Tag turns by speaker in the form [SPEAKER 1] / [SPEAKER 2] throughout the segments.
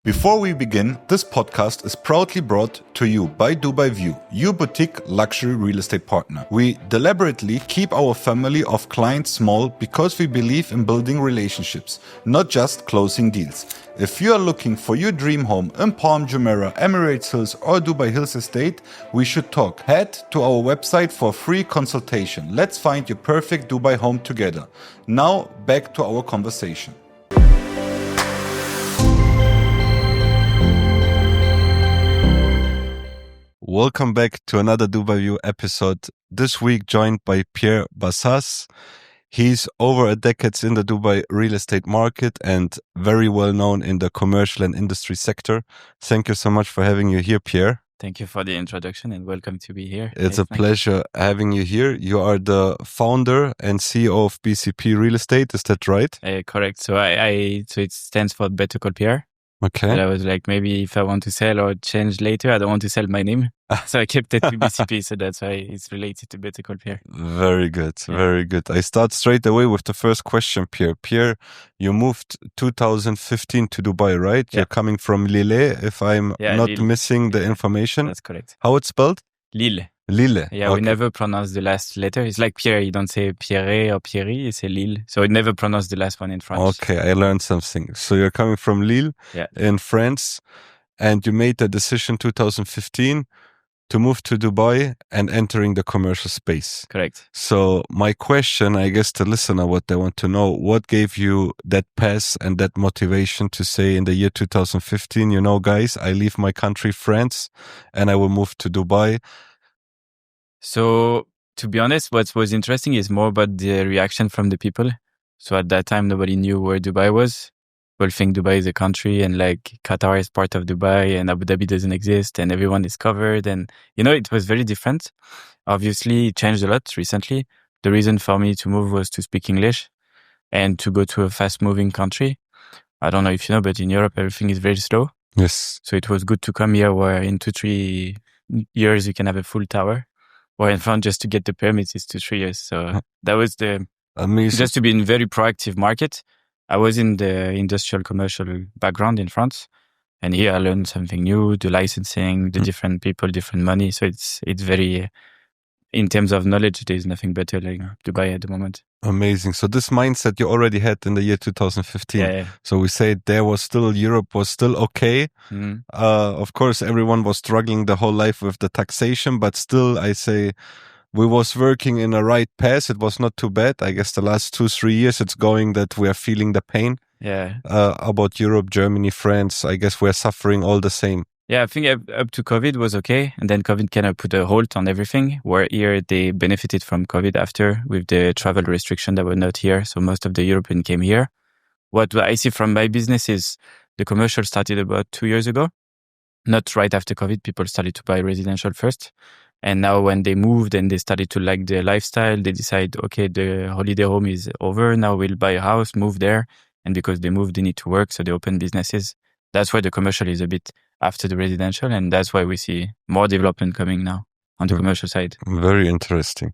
[SPEAKER 1] Before we begin, this podcast is proudly brought to you by DubaiView, your boutique luxury real estate partner. We deliberately keep our family of clients small because we believe in building relationships, not just closing deals. If you are looking for your dream home in Palm Jumeirah, Emirates Hills or Dubai Hills Estate, we should talk. Head to our website for a free consultation. Let's find your perfect Dubai home together. Now back to our conversation. Welcome back to another DubaiView episode. This week joined by Pierre Bassez. He's over a decade in the Dubai real estate market and very well known in the commercial and industry sector. Thank you so much for having you here, Pierre.
[SPEAKER 2] Thank you for the introduction and welcome to be here.
[SPEAKER 1] It's a pleasure having you here. You are the founder and CEO of BCP Real Estate. Is that right?
[SPEAKER 2] Correct. So so it stands for Better Call Pierre.
[SPEAKER 1] Okay.
[SPEAKER 2] But I was like, maybe if I want to sell or change later, I don't want to sell my name. So I kept it to BCP. So that's why it's related to Better Call Pierre.
[SPEAKER 1] Very good. Very good. I start straight away with the first question, Pierre. Pierre, you moved 2015 to Dubai, right?
[SPEAKER 2] Yeah.
[SPEAKER 1] You're coming from Lille, if I'm not
[SPEAKER 2] Lille.
[SPEAKER 1] missing the information.
[SPEAKER 2] That's correct.
[SPEAKER 1] How it's spelled?
[SPEAKER 2] Lille.
[SPEAKER 1] Lille.
[SPEAKER 2] Yeah,
[SPEAKER 1] Okay.
[SPEAKER 2] we never pronounce the last letter. It's like Pierre. You don't say Pierre or Pierre, you say Lille. So we never pronounce the last one in French.
[SPEAKER 1] Okay, I learned something. So you're coming from Lille in France, and you made the decision 2015 to move to Dubai and entering the commercial space.
[SPEAKER 2] Correct.
[SPEAKER 1] So my question, I guess the listener, what they want to know, what gave you that pass and that motivation to say in the year 2015, you know, guys, I leave my country, France, and I will move to Dubai?
[SPEAKER 2] So to be honest, what was interesting is more about the reaction from the people. So at that time, nobody knew where Dubai was. People think Dubai is a country and like Qatar is part of Dubai and Abu Dhabi doesn't exist and everyone is covered. And, you know, it was very different. Obviously, it changed a lot recently. The reason for me to move was to speak English and to go to a fast moving country. I don't know if you know, but in Europe, everything is very slow.
[SPEAKER 1] Yes.
[SPEAKER 2] So it was good to come here where in 2-3 years, you can have a full tower. Or in France, just to get the permits is 2-3 years. So that was
[SPEAKER 1] amazing.
[SPEAKER 2] Just to be in very proactive market. I was in the industrial commercial background in France. And here I learned something new, the licensing, the different people, different money. So it's very, in terms of knowledge, there's nothing better like Dubai at the moment.
[SPEAKER 1] Amazing. So this mindset you already had in the year 2015.
[SPEAKER 2] Yeah.
[SPEAKER 1] So we say Europe was still okay. Of course, everyone was struggling the whole life with the taxation, but still, I say we was working in a right path. It was not too bad. I guess the last 2-3 years it's going that we are feeling the pain.
[SPEAKER 2] Yeah.
[SPEAKER 1] About Europe, Germany, France, I guess we're suffering all the same.
[SPEAKER 2] Yeah, I think up to COVID was okay. And then COVID kind of put a halt on everything, where here they benefited from COVID after with the travel restriction that were not here. So most of the Europeans came here. What I see from my business is the commercial started about 2 years ago. Not right after COVID, people started to buy residential first. And now when they moved and they started to like the lifestyle, they decide, okay, the holiday home is over. Now we'll buy a house, move there. And because they moved, they need to work. So they open businesses. That's why the commercial is a bit after the residential. And that's why we see more development coming now on the commercial side.
[SPEAKER 1] Very interesting.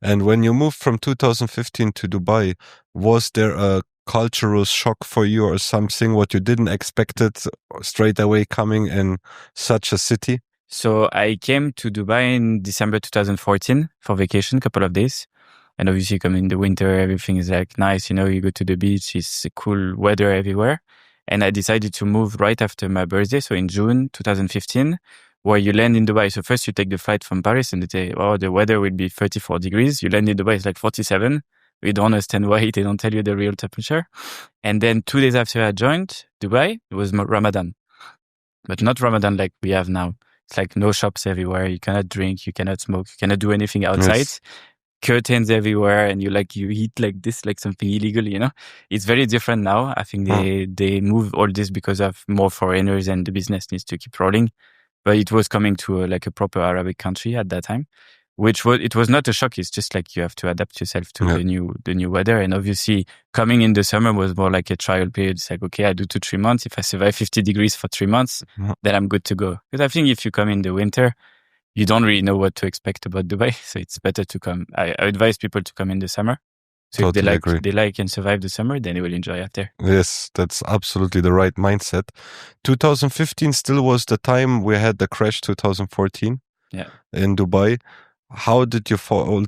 [SPEAKER 1] And when you moved from 2015 to Dubai, was there a cultural shock for you or something what you didn't expect it straight away coming in such a city?
[SPEAKER 2] So I came to Dubai in December 2014 for vacation, couple of days. And obviously come in the winter, everything is like nice. You know, you go to the beach, it's cool weather everywhere. And I decided to move right after my birthday. So in June 2015, where you land in Dubai. So first you take the flight from Paris and they say, oh, the weather will be 34 degrees. You land in Dubai, it's like 47. We don't understand why they don't tell you the real temperature. And then 2 days after I joined Dubai, it was Ramadan. But not Ramadan like we have now. It's like no shops everywhere. You cannot drink, you cannot smoke, you cannot do anything outside. Yes. Curtains everywhere and you eat like this, like something illegal, you know. It's very different now. I think they move all this because of more foreigners and the business needs to keep rolling. But it was coming to a proper Arabic country at that time, it was not a shock. It's just like you have to adapt yourself to the new weather. And obviously coming in the summer was more like a trial period. It's like, okay, I do 2-3 months. If I survive 50 degrees for 3 months, then I'm good to go. Because I think if you come in the winter, you don't really know what to expect about Dubai. So it's better to come. I advise people to come in the summer. So
[SPEAKER 1] Totally
[SPEAKER 2] if
[SPEAKER 1] agree.
[SPEAKER 2] they like and survive the summer, then they will enjoy after.
[SPEAKER 1] Yes, that's absolutely the right mindset. 2015 still was the time we had the crash 2014 in Dubai. How did you follow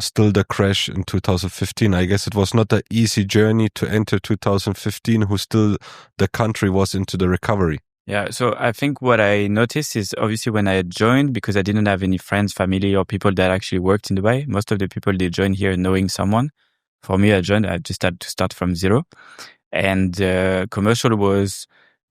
[SPEAKER 1] still the crash in 2015? I guess it was not an easy journey to enter 2015, who still the country was into the recovery.
[SPEAKER 2] Yeah, so I think what I noticed is obviously when I joined, because I didn't have any friends, family, or people that actually worked in Dubai, most of the people, they joined here knowing someone. For me, I just had to start from zero. And commercial was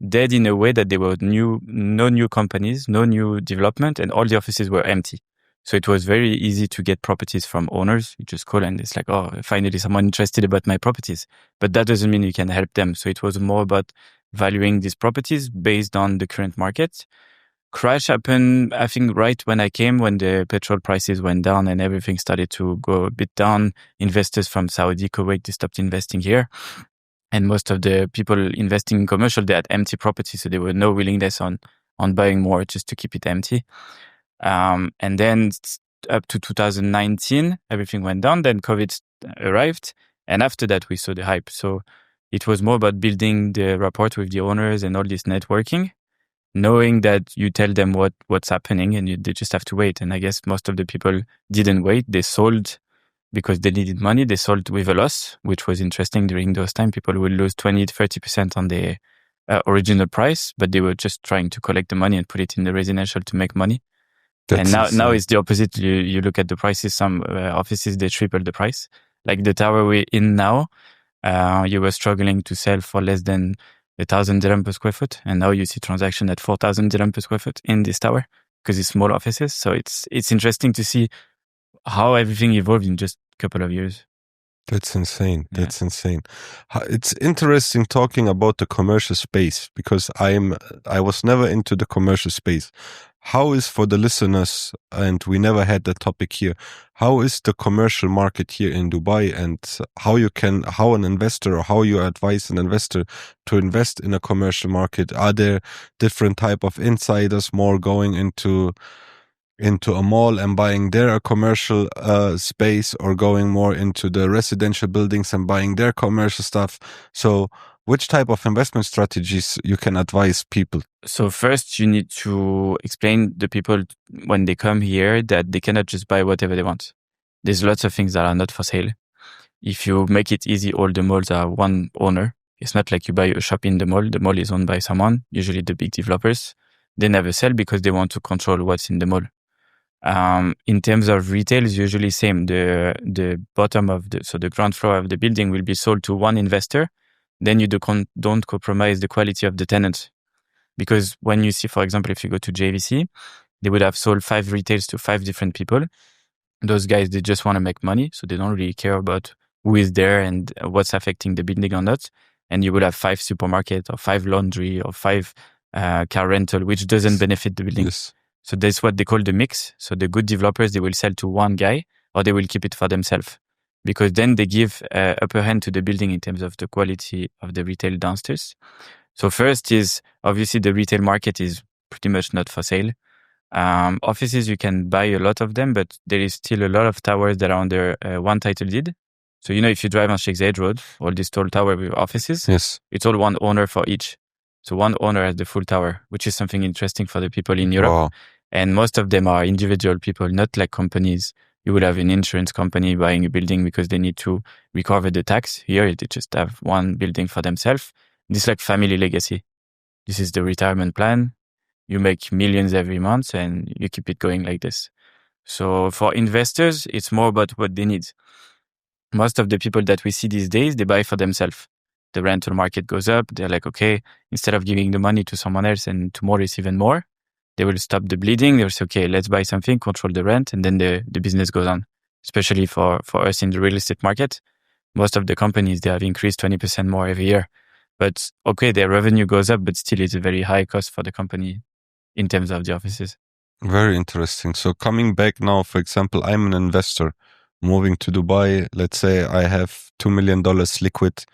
[SPEAKER 2] dead in a way that there were no new companies, no new development, and all the offices were empty. So it was very easy to get properties from owners. You just call and it's like, oh, finally someone interested about my properties. But that doesn't mean you can help them. So it was more about valuing these properties based on the current market. Crash happened, I think, right when I came, when the petrol prices went down and everything started to go a bit down. Investors from Saudi, Kuwait, they stopped investing here. And most of the people investing in commercial, they had empty properties. So there were no willingness on buying more just to keep it empty. And then up to 2019, everything went down. Then COVID arrived. And after that, we saw the hype. So it was more about building the rapport with the owners and all this networking, knowing that you tell them what's happening and they just have to wait. And I guess most of the people didn't wait. They sold because they needed money. They sold with a loss, which was interesting during those times. People would lose 20-30% on the original price, but they were just trying to collect the money and put it in the residential to make money. And now it's the opposite. You look at the prices. Some offices, they triple the price. Like the tower we're in now, you were struggling to sell for less than 1,000 dirham per square foot. And now you see transaction at 4,000 dirham per square foot in this tower because it's small offices. So it's interesting to see how everything evolved in just a couple of years.
[SPEAKER 1] That's insane. That's insane. It's interesting talking about the commercial space because I was never into the commercial space. How is, for the listeners, and we never had that topic here, how is the commercial market here in Dubai, and how an investor, or how you advise an investor to invest in a commercial market? Are there different type of insiders more going into a mall and buying their commercial space, or going more into the residential buildings and buying their commercial stuff? So which type of investment strategies you can advise people?
[SPEAKER 2] So first, you need to explain the people when they come here that they cannot just buy whatever they want. There's lots of things that are not for sale. If you make it easy, all the malls are one owner. It's not like you buy a shop in the mall. The mall is owned by someone, usually the big developers. They never sell because they want to control what's in the mall. In terms of retail, it's usually same. The bottom of the ground floor of the building will be sold to one investor. Then you don't compromise the quality of the tenant. Because when you see, for example, if you go to JVC, they would have sold 5 retails to 5 different people. Those guys, they just want to make money. So they don't really care about who is there and what's affecting the building or not. And you would have 5 supermarkets or 5 laundry or 5 car rental, which doesn't benefit the building.
[SPEAKER 1] Yes.
[SPEAKER 2] So that's what they call the mix. So the good developers, they will sell to one guy or they will keep it for themselves. Because then they give upper hand to the building in terms of the quality of the retail downstairs. So first is, obviously the retail market is pretty much not for sale. Offices, you can buy a lot of them, but there is still a lot of towers that are under one title deed. So, if you drive on Sheikh Zayed Road, all these tall tower with offices,
[SPEAKER 1] Yes,
[SPEAKER 2] it's all one owner for each. So one owner has the full tower, which is something interesting for the people in Europe.
[SPEAKER 1] wow.
[SPEAKER 2] And most of them are individual people, not like companies. You would have an insurance company buying a building because they need to recover the tax. Here, they just have one building for themselves. This is like family legacy. This is the retirement plan. You make millions every month and you keep it going like this. So for investors, it's more about what they need. Most of the people that we see these days, they buy for themselves. The rental market goes up. They're like, okay, instead of giving the money to someone else and tomorrow is even more, they will stop the bleeding. They'll say, okay, let's buy something, control the rent, and then the business goes on. Especially for us in the real estate market, most of the companies, they have increased 20% more every year. But okay, their revenue goes up, but still it's a very high cost for the company in terms of the offices.
[SPEAKER 1] Very interesting. So coming back now, for example, I'm an investor. moving to Dubai, let's say I have $2 million liquid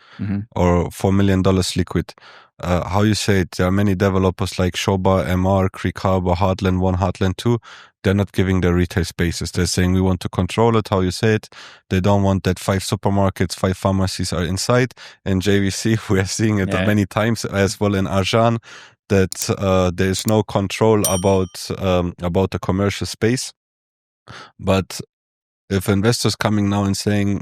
[SPEAKER 1] or $4 million liquid. How you say it, there are many developers like Shoba, MR, Creek Harbor, Heartland 1, Heartland 2. They're not giving their retail spaces. They're saying we want to control it, how you say it. They don't want that 5 supermarkets, 5 pharmacies are inside. In JVC, we are seeing it many times as well in Arjan, that there is no control about the commercial space. But if investors coming now and saying,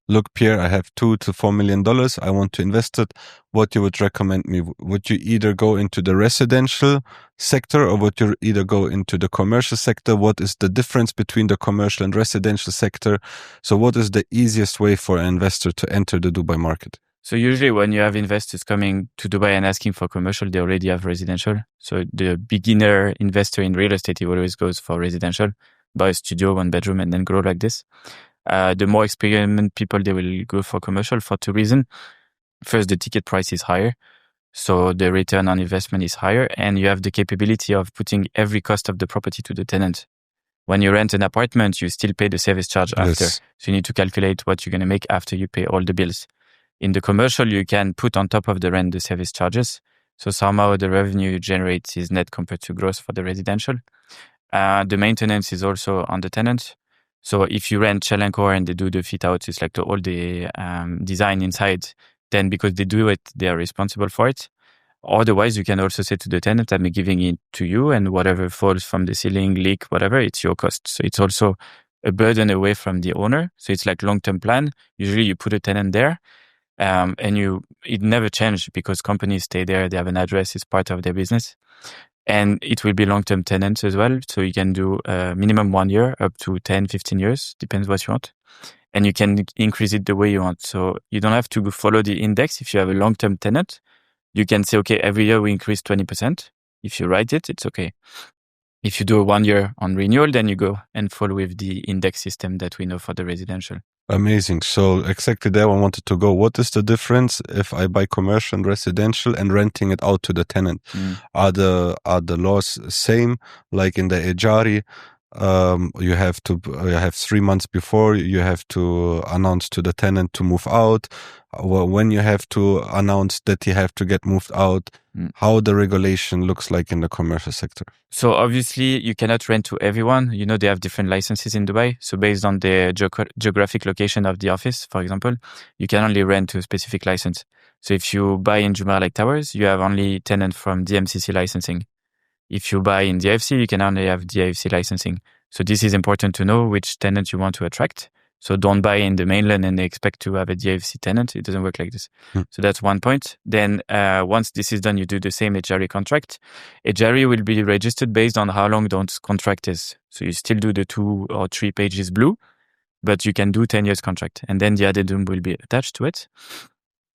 [SPEAKER 1] look, Pierre, I have $2 to $4 million. I want to invest it. What you would recommend me? Would you either go into the residential sector or would you either go into the commercial sector? What is the difference between the commercial and residential sector? So what is the easiest way for an investor to enter the Dubai market?
[SPEAKER 2] So usually when you have investors coming to Dubai and asking for commercial, they already have residential. So the beginner investor in real estate, he always goes for residential, buy a studio, 1 bedroom, and then grow like this. The more experienced people, they will go for commercial for 2 reasons. First, the ticket price is higher. So the return on investment is higher. And you have the capability of putting every cost of the property to the tenant. When you rent an apartment, you still pay the service charge after.
[SPEAKER 1] Yes.
[SPEAKER 2] So you need to calculate what you're going to make after you pay all the bills. In the commercial, you can put on top of the rent the service charges. So somehow the revenue you generate is net compared to gross for the residential. The maintenance is also on the tenant. So if you rent Shell & Core and they do the fit out, it's like all the design inside, then because they do it, they are responsible for it. Otherwise, you can also say to the tenant, I'm giving it to you and whatever falls from the ceiling, leak, whatever, it's your cost. So it's also a burden away from the owner. So it's like long-term plan. Usually you put a tenant there and it never changes because companies stay there. They have an address. It's part of their business. And it will be long-term tenants as well. So you can do minimum 1 year up to 10, 15 years, depends what you want. And you can increase it the way you want. So you don't have to follow the index. If you have a long-term tenant, you can say, okay, every year we increase 20%. If you write it, it's okay. If you do a 1 year on renewal, then you go and follow with the index system that we know for the residential.
[SPEAKER 1] Amazing. So exactly there I wanted to go. What is the difference if I buy commercial and residential and renting it out to the tenant? Are the laws same like in the Ejari? You have 3 months before you have to announce to the tenant to move out. When you have to announce that you have to get moved out, how the regulation looks like in the commercial sector.
[SPEAKER 2] So obviously you cannot rent to everyone. You know, they have different licenses in Dubai. So based on the geographic location of the office, for example, you can only rent to a specific license. So if you buy in Jumeirah Lake Towers, you have only tenant from DMCC licensing. If you buy in DIFC, you can only have DIFC licensing. So this is important to know which tenant you want to attract. So don't buy in the mainland and expect to have a DIFC tenant. It doesn't work like this. So that's one point. Then once this is done, you do the same Ejari contract. Ejari will be registered based on how long the contract is. So you still do the 2 or 3 pages blue, but you can do 10 years contract. And then the addendum will be attached to it.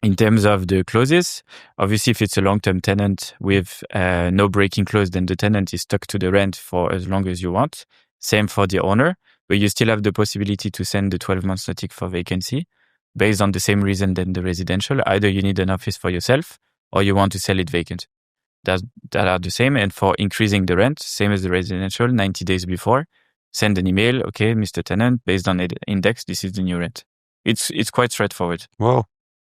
[SPEAKER 2] In terms of the clauses, obviously, if it's a long-term tenant with no breaking clause, then the tenant is stuck to the rent for as long as you want. Same for the owner, but you still have the possibility to send the 12 months notice for vacancy based on the same reason than the residential. Either you need an office for yourself or you want to sell it vacant. That are the same. And for increasing the rent, same as the residential, 90 days before, send an email. Okay, Mr. Tenant, based on the index, this is the new rent. It's quite straightforward.
[SPEAKER 1] Wow.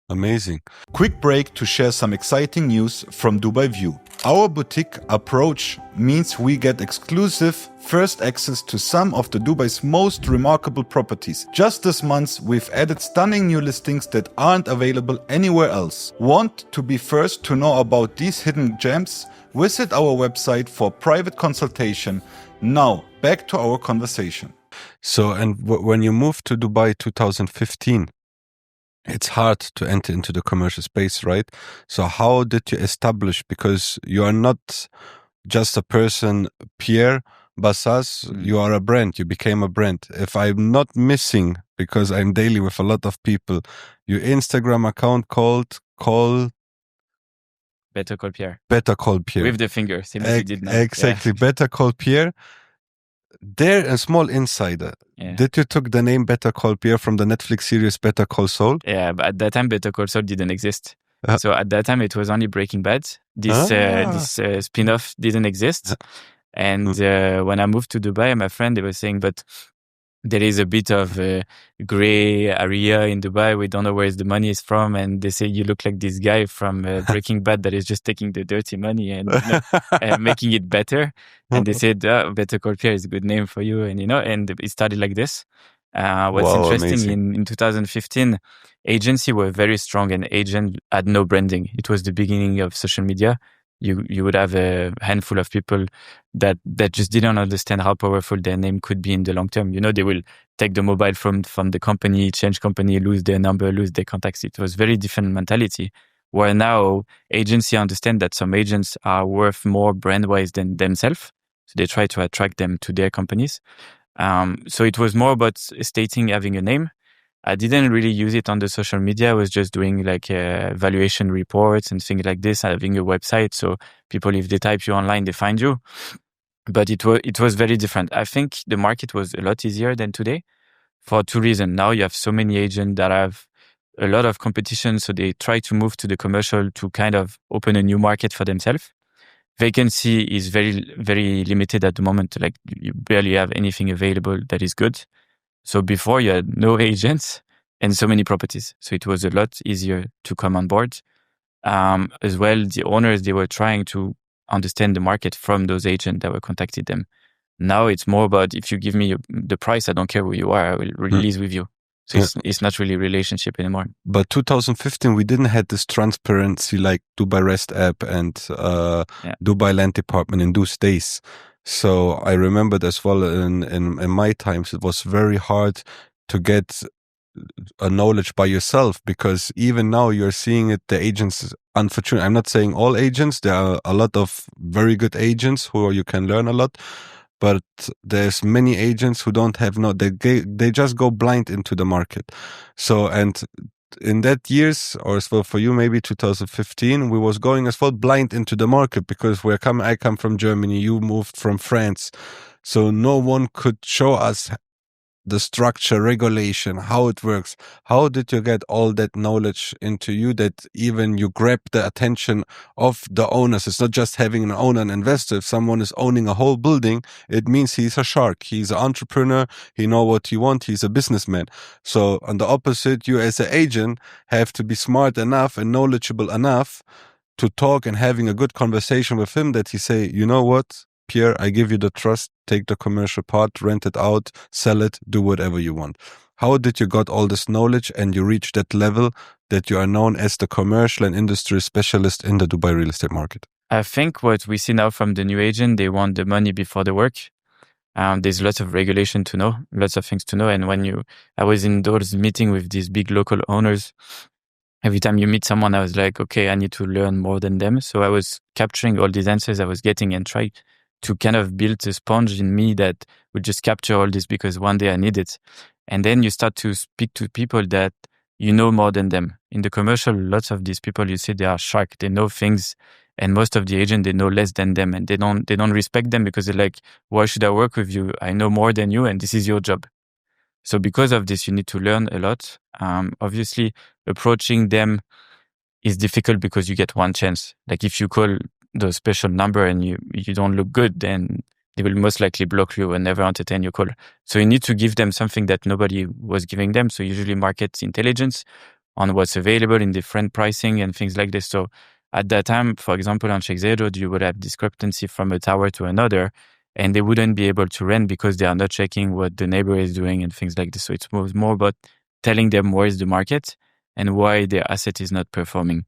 [SPEAKER 1] Amazing.
[SPEAKER 3] Quick break to share some exciting news from DubaiView. Our boutique approach means we get exclusive first access to some of the Dubai's most remarkable properties. Just this month, we've added stunning new listings that aren't available anywhere else. Want to be first to know about these hidden gems? Visit our website for private consultation. Now, back to our conversation.
[SPEAKER 1] So, and when you moved to Dubai 2015, it's hard to enter into the commercial space, right? So how did you establish, because you are not just a person, Pierre Bassez, you are a brand, you became a brand. If I'm not missing, because I'm daily with a lot of people, your Instagram account called
[SPEAKER 2] Better Call Pierre.
[SPEAKER 1] Better Call Pierre.
[SPEAKER 2] With the finger, same as you did now.
[SPEAKER 1] Exactly, yeah. Better Call Pierre. There, a small insider. Yeah. Did you took the name Better Call Pierre from the Netflix series Better Call Saul?
[SPEAKER 2] Yeah, but at that time, Better Call Saul didn't exist. So at that time, it was only Breaking Bad. This spin-off didn't exist. And when I moved to Dubai, my friend, they were saying, but there is a bit of a gray area in Dubai. We don't know where the money is from. And they say, you look like this guy from Breaking Bad that is just taking the dirty money and making it better. And they said, Better Call Pierre is a good name for you. And, and it started like this. What's interesting, in 2015, agency were very strong and agent had no branding. It was the beginning of social media. You would have a handful of people that just didn't understand how powerful their name could be in the long term. They will take the mobile from the company, change company, lose their number, lose their contacts. It was very different mentality. Where now agency understand that some agents are worth more brand-wise than themselves. So they try to attract them to their companies. So it was more about stating having a name. I didn't really use it on the social media. I was just doing like valuation reports and things like this, having a website. So people, if they type you online, they find you. But it was very different. I think the market was a lot easier than today for two reasons. Now you have so many agents that have a lot of competition. So they try to move to the commercial to kind of open a new market for themselves. Vacancy is very, very limited at the moment. Like you barely have anything available that is good. So before you had no agents and so many properties. So it was a lot easier to come on board. As well, the owners, they were trying to understand the market from those agents that were contacted them. Now it's more about, if you give me the price, I don't care who you are, I will release with you. So it's not really a relationship anymore.
[SPEAKER 3] But 2015, we didn't have this transparency like Dubai Rest app and Dubai Land Department in those days. So I remembered as well in my times, it was very hard to get a knowledge by yourself, because even now you're seeing it, the agents, unfortunately, I'm not saying all agents, there are a lot of very good agents who you can learn a lot, but there's many agents who don't have they just go blind into the market. So, and in that years, or as well for you, maybe 2015, we was going as well blind into the market, because I come from Germany, you moved from France. So no one could show us the structure, regulation, how it works. How did you get all that knowledge into you that even you grab the attention of the owners? It's not just having an owner and investor. If someone is owning a whole building, it means he's a shark. He's an entrepreneur. He knows what he wants. He's a businessman. So on the opposite, you as an agent have to be smart enough and knowledgeable enough to talk and having a good conversation with him that he say, you know what, Pierre, I give you the trust, take the commercial part, rent it out, sell it, do whatever you want. How did you got all this knowledge and you reach that level that you are known as the commercial and industry specialist in the Dubai real estate market?
[SPEAKER 2] I think what we see now from the new agent, they want the money before the work. There's lots of regulation to know, lots of things to know. And I was indoors meeting with these big local owners. Every time you meet someone, I was like, okay, I need to learn more than them. So I was capturing all these answers I was getting and try to kind of build a sponge in me that would just capture all this, because one day I need it. And then you start to speak to people that you know more than them. In the commercial, lots of these people, you see, they are shark. They know things. And most of the agents, they know less than them. And they don't respect them, because they're like, why should I work with you? I know more than you and this is your job. So because of this, you need to learn a lot. Obviously, approaching them is difficult because you get one chance. Like if you call the special number and you don't look good, then they will most likely block you and never entertain your call. So you need to give them something that nobody was giving them. So usually market intelligence on what's available in different pricing and things like this. So at that time, for example, on Sheikh Zayed Road, you would have discrepancy from a tower to another, and they wouldn't be able to rent because they are not checking what the neighbor is doing and things like this. So it's more about telling them where is the market and why their asset is not performing.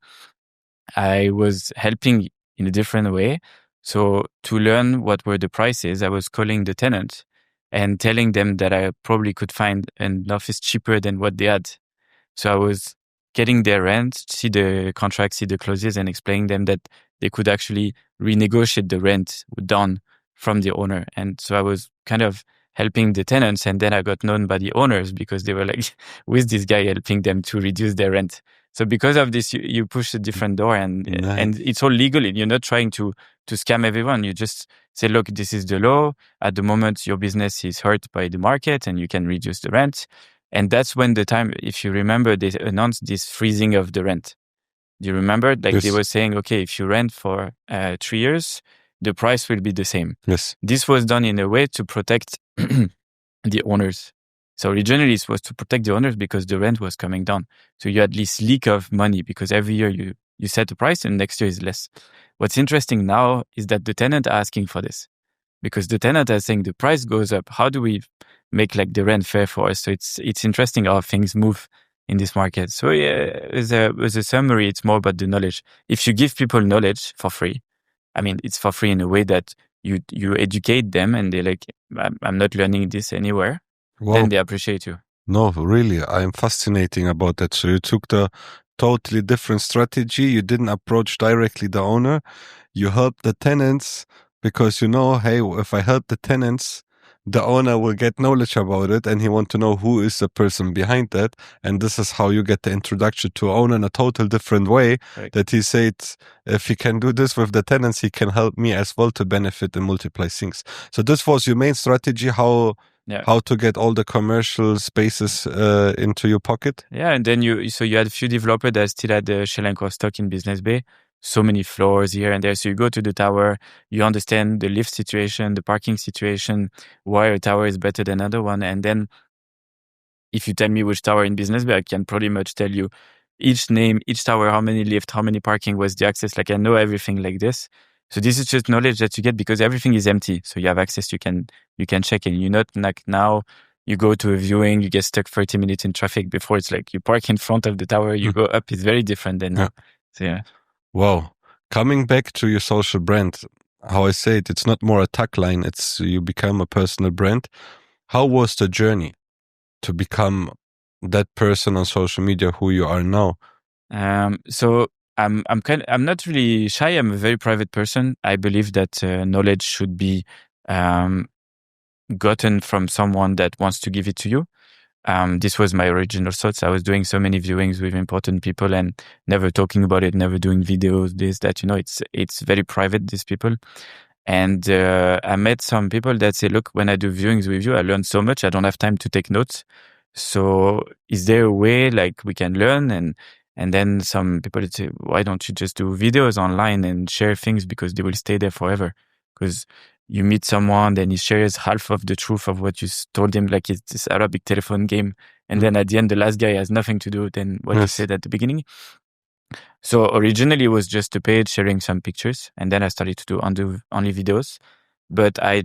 [SPEAKER 2] I was helping in a different way. So to learn what were the prices, I was calling the tenant and telling them that I probably could find an office cheaper than what they had. So I was getting their rent, see the contract, see the clauses, and explaining them that they could actually renegotiate the rent down from the owner. And so I was kind of helping the tenants, and then I got known by the owners because they were like, with this guy helping them to reduce their rent. So because of this, you push a different door, and it's all legal. You're not trying to scam everyone. You just say, look, this is the law. At the moment, your business is hurt by the market and you can reduce the rent. And that's when the time, if you remember, they announced this freezing of the rent. Do you remember? Like yes. They were saying, okay, if you rent for 3 years, the price will be the same.
[SPEAKER 3] Yes.
[SPEAKER 2] This was done in a way to protect the owners. So originally it was to protect the owners because the rent was coming down. So you had this leak of money because every year you set the price and next year is less. What's interesting now is that the tenant are asking for this because the tenant are saying the price goes up. How do we make like the rent fair for us? So it's interesting how things move in this market. So yeah, as a summary, it's more about the knowledge. If you give people knowledge for free, I mean, it's for free in a way that you educate them and they're like, I'm not learning this anywhere.
[SPEAKER 4] Wow.
[SPEAKER 2] Then they appreciate you.
[SPEAKER 4] No, really, I'm fascinating about that. So you took the totally different strategy. You didn't approach directly the owner. You helped the tenants because you know, hey, if I help the tenants, the owner will get knowledge about it and he want to know who is the person behind that. And this is how you get the introduction to owner in a total different way.
[SPEAKER 2] Right.
[SPEAKER 4] That he said, if he can do this with the tenants, he can help me as well to benefit and multiply things. So this was your main strategy, how to get all the commercial spaces into your pocket?
[SPEAKER 2] Yeah, and then you had a few developers that still had the shell and core stock in Business Bay. So many floors here and there. So you go to the tower, you understand the lift situation, the parking situation, why a tower is better than another one. And then if you tell me which tower in Business Bay, I can pretty much tell you each name, each tower, how many lift, how many parking, was the access. Like I know everything like this. So this is just knowledge that you get because everything is empty. So you have access, you can check in. You're not like now you go to a viewing, you get stuck 30 minutes in traffic. Before it's like you park in front of the tower, you go up. It's very different than now. So yeah.
[SPEAKER 4] Wow. Coming back to your social brand, how I say it, it's not more a tagline, it's you become a personal brand. How was the journey to become that person on social media who you are now?
[SPEAKER 2] So I'm not really shy. I'm a very private person. I believe that knowledge should be gotten from someone that wants to give it to you. This was my original thoughts. I was doing so many viewings with important people and never talking about it, never doing videos, this, that, it's very private, these people. And I met some people that say, look, when I do viewings with you, I learn so much. I don't have time to take notes. So is there a way like we can learn? And then some people would say, why don't you just do videos online and share things because they will stay there forever? Because you meet someone, then he shares half of the truth of what you told him, like it's this Arabic telephone game. And then at the end, the last guy has nothing to do than what you said at the beginning. So originally it was just a page sharing some pictures. And then I started to do only videos. But I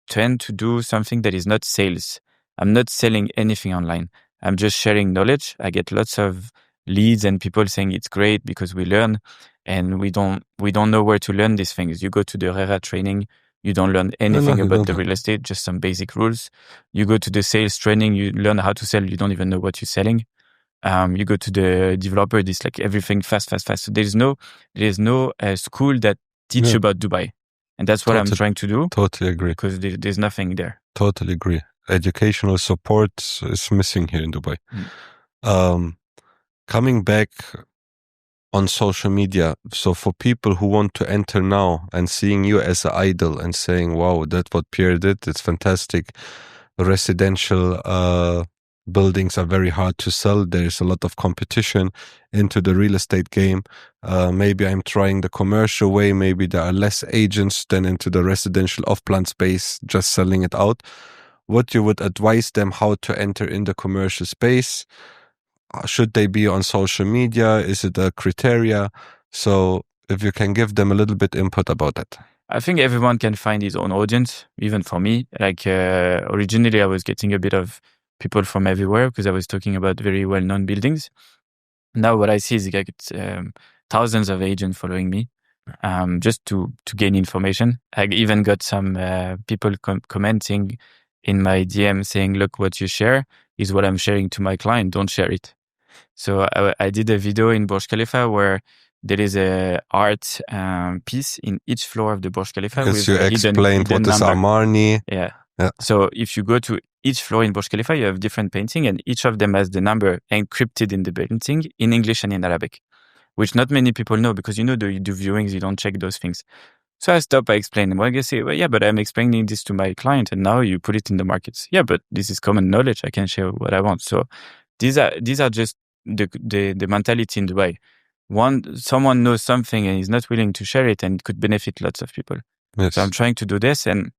[SPEAKER 2] tend to do something that is not sales. I'm not selling anything online. I'm just sharing knowledge. I get lots of leads and people saying it's great because we learn and we don't know where to learn these things. You go to the RERA training, you don't learn anything about the real estate, just some basic rules. You go to the sales training, you learn how to sell, you don't even know what you're selling. You go to the developer, it's like everything fast. So there is no school that teach about Dubai. And that's what I'm trying to do.
[SPEAKER 4] Totally agree.
[SPEAKER 2] Because there's nothing there.
[SPEAKER 4] Totally agree. Educational support is missing here in Dubai. Coming back on social media, so for people who want to enter now and seeing you as an idol and saying, wow, that's what Pierre did, it's fantastic. Residential buildings are very hard to sell. There's a lot of competition into the real estate game. Maybe I'm trying the commercial way. Maybe there are less agents than into the residential off-plan space, just selling it out. What you would advise them how to enter in the commercial space? Should they be on social media? Is it a criteria? So if you can give them a little bit input about that.
[SPEAKER 2] I think everyone can find his own audience, even for me. Like originally I was getting a bit of people from everywhere because I was talking about very well-known buildings. Now what I see is like thousands of agents following me just to gain information. I even got some people commenting in my DM saying, look, what you share is what I'm sharing to my client. Don't share it. So I did a video in Burj Khalifa where there is a art piece in each floor of the Burj Khalifa.
[SPEAKER 4] Yes, you explained what is Armani.
[SPEAKER 2] Yeah. So if you go to each floor in Burj Khalifa, you have different painting and each of them has the number encrypted in the painting in English and in Arabic, which not many people know because you do viewings, you don't check those things. So I stopped, I explained. Well, I say, well, yeah, but I'm explaining this to my client and now you put it in the markets. Yeah, but this is common knowledge. I can share what I want. So these are just the mentality in Dubai. Someone knows something and is not willing to share it and it could benefit lots of people.
[SPEAKER 4] Yes.
[SPEAKER 2] So I'm trying to do this. And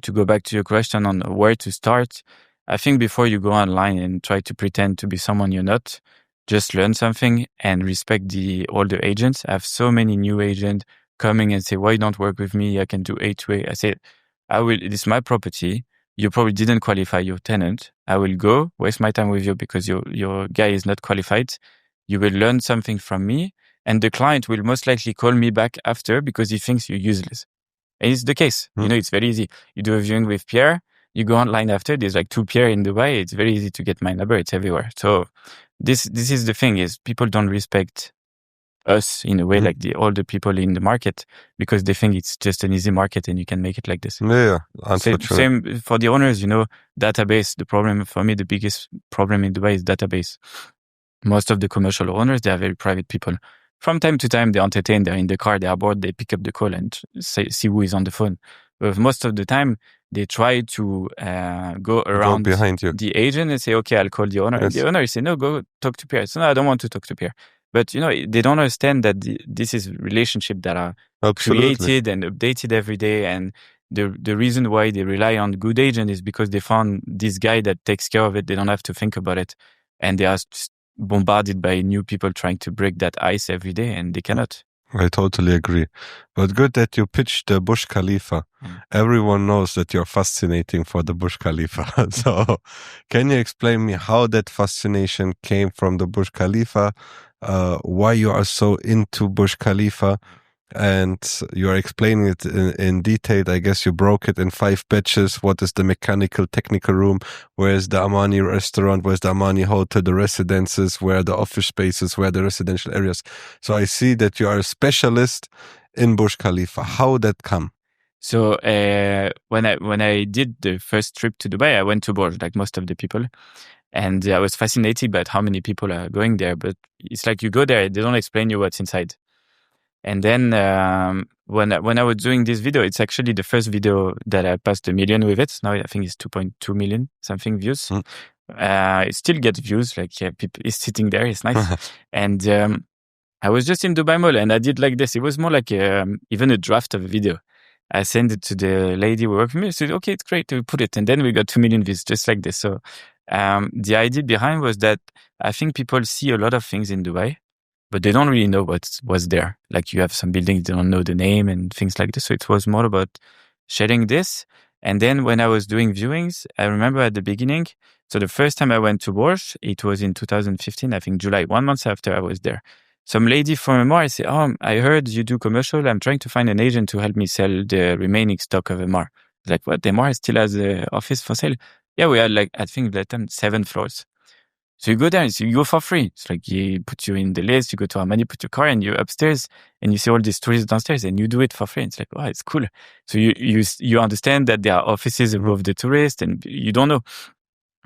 [SPEAKER 2] to go back to your question on where to start, I think before you go online and try to pretend to be someone you're not, just learn something and respect the older agents. I have so many new agents coming and say, why you don't work with me? I can do A2A. I said, it's my property. You probably didn't qualify your tenant. I will go waste my time with you because your guy is not qualified. You will learn something from me, and the client will most likely call me back after because he thinks you're useless. And it's the case. You know, it's very easy. You do a viewing with Pierre, you go online after, there's like 2 Pierre in Dubai. It's very easy to get my number. It's everywhere. So this is the thing, is people don't respect us in a way, like all the people in the market, because they think it's just an easy market and you can make it like this.
[SPEAKER 4] Yeah, unfortunately.
[SPEAKER 2] Same for the owners, you know, database. The problem for me, the biggest problem in Dubai is database. Most of the commercial owners, they are very private people. From time to time, they entertain, they're in the car, they are bored, they pick up the call and see who is on the phone. But most of the time, they try to go around
[SPEAKER 4] behind you,
[SPEAKER 2] the agent, and say, okay, I'll call the owner. Yes. And the owner say, no, go talk to Pierre. So no, I don't want to talk to Pierre. But, you know, they don't understand that this is relationship that are created and updated every day. And the reason why they rely on good agent is because they found this guy that takes care of it. They don't have to think about it. And they are bombarded by new people trying to break that ice every day, and they cannot.
[SPEAKER 4] I totally agree. But good that you pitched the Burj Khalifa. Everyone knows that you're fascinating for the Burj Khalifa. So can you explain me how that fascination came from the Burj Khalifa? Why you are so into Burj Khalifa? And you're explaining it in detail. I guess you broke it in 5 batches. What is the mechanical, technical room? Where's the Amani restaurant? Where's the Amani hotel? The residences? Where are the office spaces? Where are the residential areas? So I see that you are a specialist in Burj Khalifa. How that come?
[SPEAKER 2] So when I did the first trip to Dubai, I went to Burj, like most of the people. And I was fascinated by how many people are going there. But it's like you go there, they don't explain you what's inside. And then when I was doing this video, it's actually the first video that I passed 1 million with it. Now I think it's 2.2 million something views. It still gets views, like people is sitting there. It's nice. And I was just in Dubai Mall and I did like this. It was more like even a draft of a video. I sent it to the lady who worked with me. I said, okay, it's great to put it. And then we got 2 million views just like this. So the idea behind was that I think people see a lot of things in Dubai, but they don't really know what's there. Like you have some buildings, they don't know the name and things like this. So it was more about sharing this. And then when I was doing viewings, I remember at the beginning, so the first time I went to Burj, it was in 2015, I think July, 1 month after I was there. Some lady from MR, I said, I heard you do commercial. I'm trying to find an agent to help me sell the remaining stock of MR. Like, what? MR still has the office for sale? Yeah, we had like, I think that time 7 floors. So you go there and you go for free. It's like you put you in the list, you go to Armani, put your car and you're upstairs and you see all these tourists downstairs and you do it for free. It's like, wow, it's cool. So you understand that there are offices above the tourists and you don't know.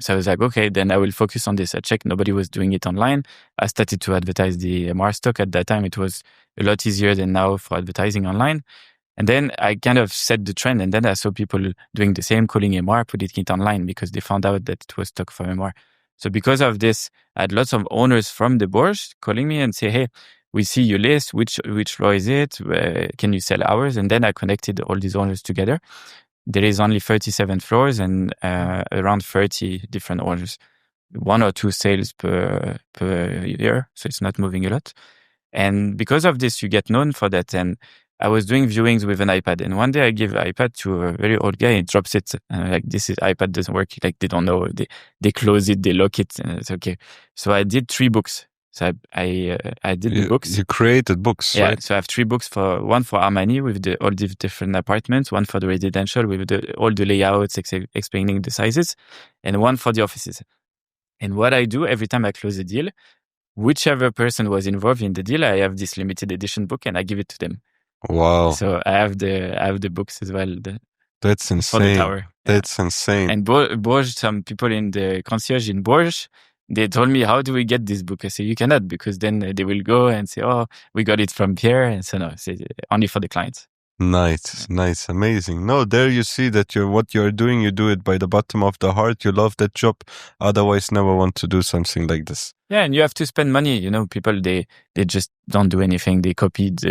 [SPEAKER 2] So I was like, okay, then I will focus on this. I checked, nobody was doing it online. I started to advertise the MR stock. At that time, it was a lot easier than now for advertising online. And then I kind of set the trend. And then I saw people doing the same, calling MR, putting it online because they found out that it was stock for MR. So because of this, I had lots of owners from the Burj calling me and say, hey, we see your list. Which floor is it? Can you sell ours? And then I connected all these owners together. There is only 37 floors and around 30 different owners. 1 or 2 sales per year. So it's not moving a lot. And because of this, you get known for that. And I was doing viewings with an iPad. And one day I give iPad to a very old guy. He drops it. Like, iPad doesn't work. Like, they don't know. They close it. They lock it. And it's okay. So I did 3 books. So I did the books.
[SPEAKER 4] You created books,
[SPEAKER 2] yeah,
[SPEAKER 4] right?
[SPEAKER 2] So I have 3 books, one for Armani with all the different apartments, one for the residential with all the layouts, explaining the sizes, and one for the offices. And what I do every time I close a deal, whichever person was involved in the deal, I have this limited edition book and I give it to them.
[SPEAKER 4] Wow.
[SPEAKER 2] So I have the books as well.
[SPEAKER 4] That's insane.
[SPEAKER 2] For the tower.
[SPEAKER 4] That's insane.
[SPEAKER 2] And Burj, some people in the concierge in Burj, they told me, how do we get this book? I said, you cannot, because then they will go and say, oh, we got it from Pierre. And so no, it's only for the clients.
[SPEAKER 4] Nice, amazing. No, there you see that what you're doing, you do it by the bottom of the heart. You love that job. Otherwise, never want to do something like this.
[SPEAKER 2] Yeah, and you have to spend money. You know, people, they just don't do anything. They copied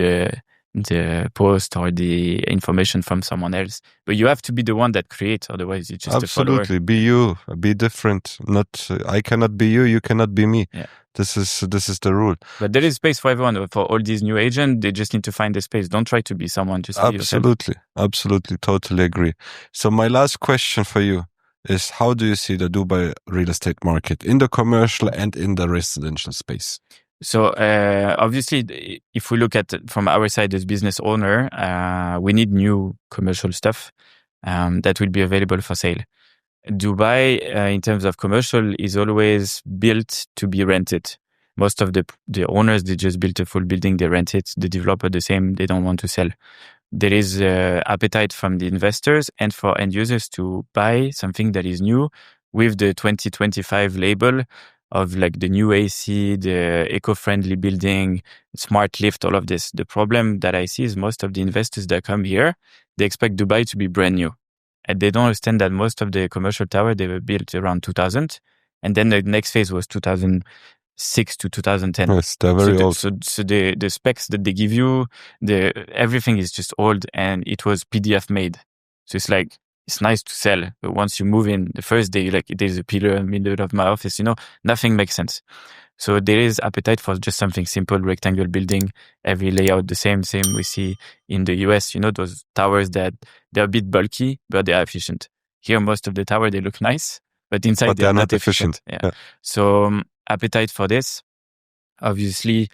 [SPEAKER 2] the post or the information from someone else. But you have to be the one that creates, otherwise you're just a follower.
[SPEAKER 4] Absolutely. Be you, be different. Not I cannot be you, you cannot be me.
[SPEAKER 2] Yeah.
[SPEAKER 4] This is the rule.
[SPEAKER 2] But there is space for everyone. For all these new agents, they just need to find the space. Don't try to be someone, just be yourself.
[SPEAKER 4] Absolutely, totally agree. So my last question for you is, how do you see the Dubai real estate market in the commercial and in the residential space?
[SPEAKER 2] So obviously, if we look at from our side as business owner, we need new commercial stuff that will be available for sale. Dubai, in terms of commercial, is always built to be rented. Most of the owners, they just built a full building, they rent it. The developer, the same, they don't want to sell. There is appetite from the investors and for end users to buy something that is new with the 2025 label of like the new AC, the eco-friendly building, smart lift, all of this. The problem that I see is most of the investors that come here, they expect Dubai to be brand new. And they don't understand that most of the commercial tower, they were built around 2000. And then the next phase was 2006 to 2010.
[SPEAKER 4] Yes, they're very old.
[SPEAKER 2] So the specs that they give you, everything is just old and it was PDF made. So it's like, it's nice to sell, but once you move in the first day, like there's a pillar in the middle of my office, nothing makes sense. So there is appetite for just something simple, rectangle building, every layout the same we see in the US, those towers that they're a bit bulky, but they are efficient. Here, most of the tower, they look nice, but inside they are not efficient. Yeah. So appetite for this. Obviously,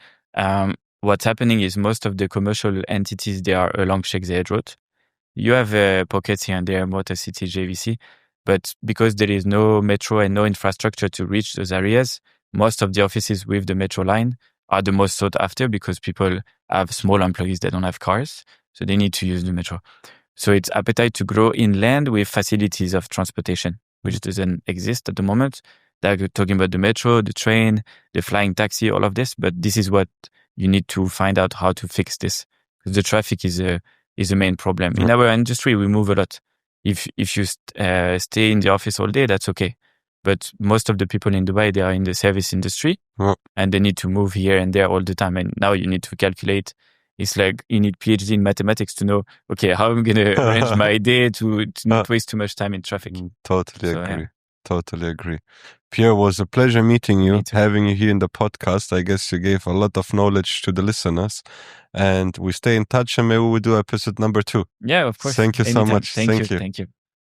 [SPEAKER 2] what's happening is most of the commercial entities, they are along Sheikh Zayed Road. You have pockets here and there, Motor City, JVC, but because there is no metro and no infrastructure to reach those areas, most of the offices with the metro line are the most sought after because people have small employees that don't have cars, so they need to use the metro. So it's appetite to grow inland with facilities of transportation, which doesn't exist at the moment. They're talking about the metro, the train, the flying taxi, all of this, but this is what you need to find out how to fix this, because the traffic is a main problem. In our industry, we move a lot. If you stay in the office all day, that's okay. But most of the people in Dubai, they are in the service industry and they need to move here and there all the time. And now you need to calculate. It's like you need PhD in mathematics to know, okay, how I'm going to arrange my day to not waste too much time in traffic.
[SPEAKER 4] Totally agree. Pierre, was a pleasure meeting you, having you here in the podcast. I guess you gave a lot of knowledge to the listeners. And we stay in touch and maybe we'll do episode number 2.
[SPEAKER 2] Yeah, of course.
[SPEAKER 4] Thank you so much.
[SPEAKER 2] Thank you.